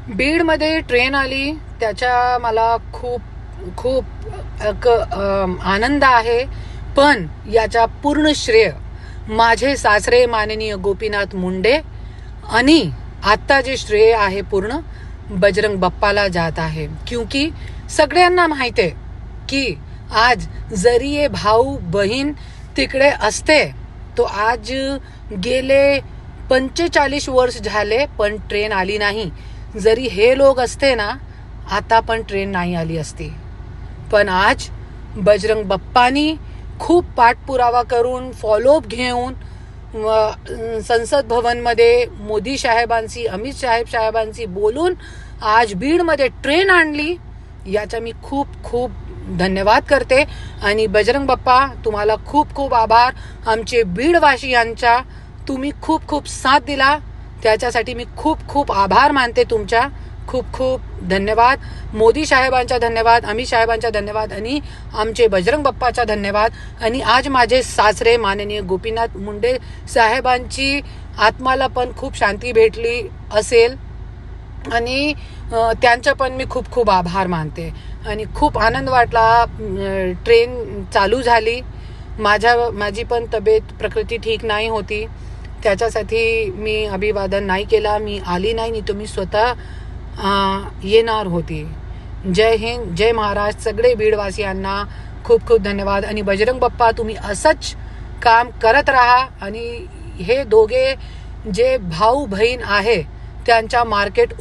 बीडमध्ये ट्रेन आली त्याच्या मला खूप खूप आनंद आहे, पण याचा पूर्ण श्रेय माझे सासरे माननीय गोपीनाथ मुंडे आणि आता जे श्रेय आहे पूर्ण बजरंग बाप्पाला जात आहे. क्योंकि सगळ्यांना माहिती आहे की आज जरी ये भाऊ बहीण तिकडे असते तो आज गेले 45 वर्ष झाले पण ट्रेन आली नाही. जरी हे लोक असते ना आता पण ट्रेन नाही आली असती. पण आज बजरंग बाप्पानी खूप पाठपुरावा करून फॉलोअप घेऊन संसद भवनमध्ये मोदी साहेबांशी अमित साहेबांशी बोलून आज बीडमध्ये ट्रेन आणली. याचा मी खूप खूप धन्यवाद करते. आणि बजरंग बाप्पा तुम्हाला खूप खूप आभार. आमचे बीडवासियांचा तुम्ही खूप खूप साथ दिला त्याच्यासाठी मी खूप खूप आभार मानते तुमचा. खूप खूप धन्यवाद. मोदी साहेबांचा धन्यवाद, अमित साहेबांचा धन्यवाद आणि आमचे बजरंग बाप्पाचा धन्यवाद. आणि आज माझे सासरे माननीय गोपीनाथ मुंडे साहेबांची आत्माला पण खूप शांती भेटली असेल आणि त्यांचा पण मी खूप खूप आभार मानते. आणि खूप आनंद वाटला. ट्रेन चालू झाली. माझी पण तब्येत प्रकृती ठीक नाही होती त्याच्यासाठी मी अभिवादन नाही केला. मी आली नाही तर मी स्वतः येणार होती. जय हिंद, जय महाराष्ट्र. सगळे बीडवासियांना खूप खूप धन्यवाद. आणि बजरंग बाप्पा तुम्ही असंच काम करत राहा. आणि हे दोघे जे भाऊ बहीण आहे त्यांच्या मार्केट